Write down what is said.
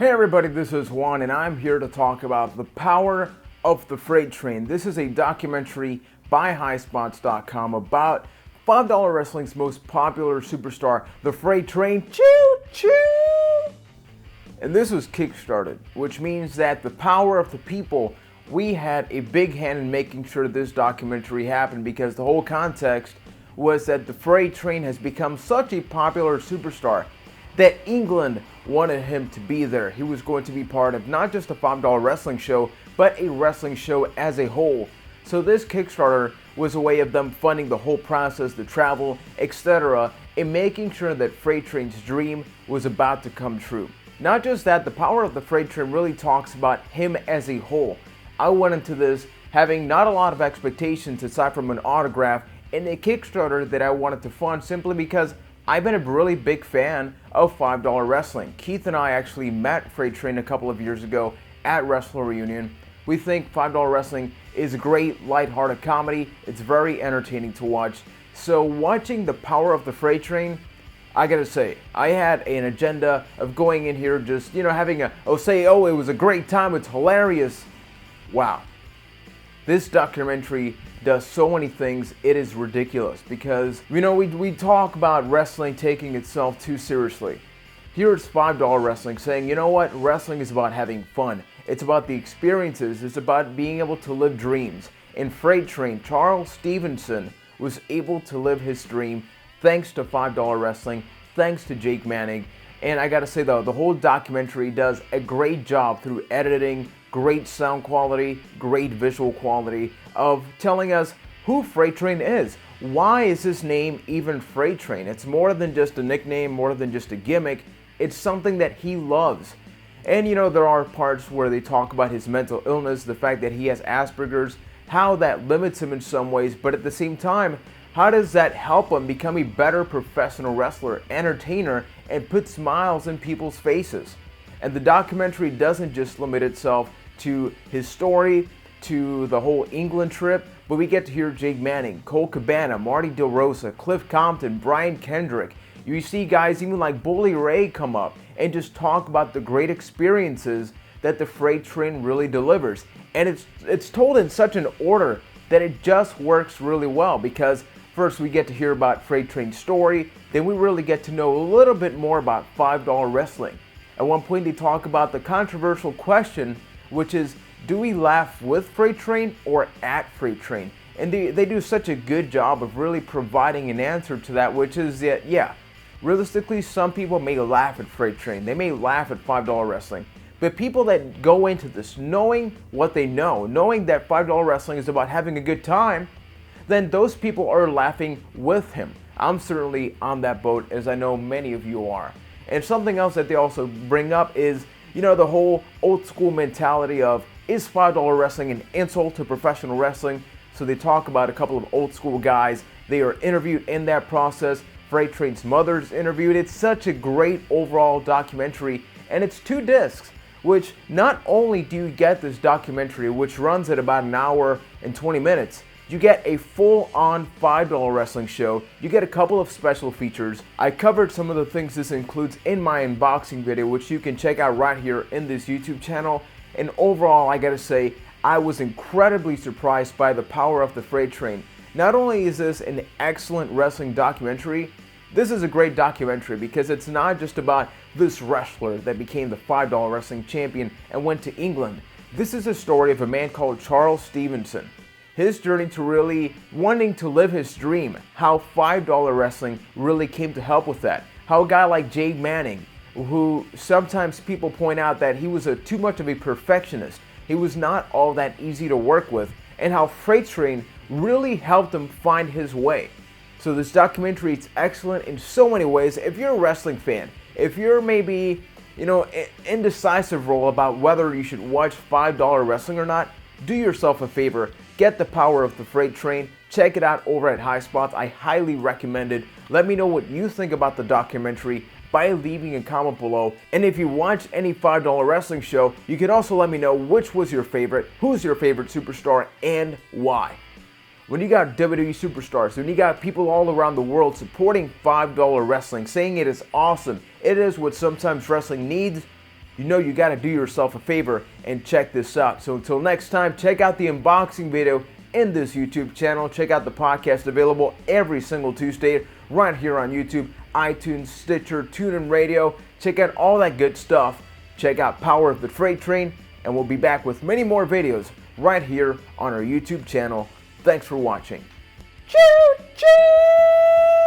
Hey everybody, this is Juan and I'm here to talk about The Power of the Freight Train. This is a documentary by highspots.com about $5 Wrestling's most popular superstar, the Freight Train. Choo choo! And this was kickstarted, which means that the power of the people, we had a big hand in making sure this documentary happened, because the whole context was that the Freight Train has become such a popular superstar that England wanted him to be there. He was going to be part of not just a $5 wrestling show, but a wrestling show as a whole. So this Kickstarter was a way of them funding the whole process, the travel, etc., and making sure that Freight Train's dream was about to come true. Not just that, the power of the Freight Train really talks about him as a whole. I went into this having not a lot of expectations aside from an autograph and a Kickstarter that I wanted to fund simply because I've been a really big fan of $5 wrestling. Keith and I actually met Freight Train a couple of years ago at Wrestler Reunion. We think $5 wrestling is a great lighthearted comedy. It's very entertaining to watch. So watching the power of the Freight Train, I gotta say, I had an agenda of going in here just, having it was a great time, it's hilarious. Wow. This documentary does so many things, it is ridiculous, because we talk about wrestling taking itself too seriously. Here it's $5 wrestling saying, you know what, wrestling is about having fun. It's about the experiences, it's about being able to live dreams. In Freight Train, Charles Stevenson was able to live his dream thanks to $5 wrestling, thanks to Jake Manning. And I gotta say though, the whole documentary does a great job through editing, great sound quality, great visual quality of telling us who Freight Train is. Why is his name even Freight Train? It's more than just a nickname, more than just a gimmick. It's something that he loves. And there are parts where they talk about his mental illness, the fact that he has Asperger's, how that limits him in some ways, but at the same time, how does that help him become a better professional wrestler, entertainer, and put smiles in people's faces? And the documentary doesn't just limit itself to his story, to the whole England trip, but we get to hear Jake Manning, Cole Cabana, Marty Del Rosa, Cliff Compton, Brian Kendrick. You see guys even like Bully Ray come up and just talk about the great experiences that the Freight Train really delivers. And it's told in such an order that it just works really well, because first we get to hear about Freight Train's story, then we really get to know a little bit more about $5 wrestling. At one point they talk about the controversial question, which is, do we laugh with Freight Train or at Freight Train? And they do such a good job of really providing an answer to that, which is that, yeah, realistically, some people may laugh at Freight Train. They may laugh at $5 wrestling. But people that go into this knowing what they know, knowing that $5 wrestling is about having a good time, then those people are laughing with him. I'm certainly on that boat, as I know many of you are. And something else that they also bring up is, the whole old school mentality of, is $5 wrestling an insult to professional wrestling? So they talk about a couple of old school guys. They are interviewed in that process. Freight Train's mother's interviewed. It's such a great overall documentary, and it's 2 discs, which not only do you get this documentary, which runs at about an hour and 20 minutes, you get a full-on $5 wrestling show. You get a couple of special features. I covered some of the things this includes in my unboxing video, which you can check out right here in this YouTube channel. And overall, I gotta say, I was incredibly surprised by the power of the Freight Train. Not only is this an excellent wrestling documentary, this is a great documentary because it's not just about this wrestler that became the $5 wrestling champion and went to England. This is a story of a man called Charles Stevenson. His journey to really wanting to live his dream, how $5 wrestling really came to help with that. How a guy like Jake Manning, who sometimes people point out that he was too much of a perfectionist, he was not all that easy to work with, and how Freight Train really helped him find his way. So this documentary is excellent in so many ways. If you're a wrestling fan, if you're maybe, indecisive role about whether you should watch $5 wrestling or not, do yourself a favor, get the power of the Freight Train, check it out over at High Spots. I highly recommend it. Let me know what you think about the documentary by leaving a comment below. And if you watch any $5 wrestling show, you can also let me know which was your favorite, who's your favorite superstar, and why. When you got WWE superstars, when you got people all around the world supporting $5 wrestling, saying it is awesome, it is what sometimes wrestling needs, you know you got to do yourself a favor and check this out. So until next time, check out the unboxing video in this YouTube channel. Check out the podcast available every single Tuesday right here on YouTube, iTunes, Stitcher, TuneIn Radio. Check out all that good stuff. Check out Power of the Freight Train, and we'll be back with many more videos right here on our YouTube channel. Thanks for watching. Choo choo!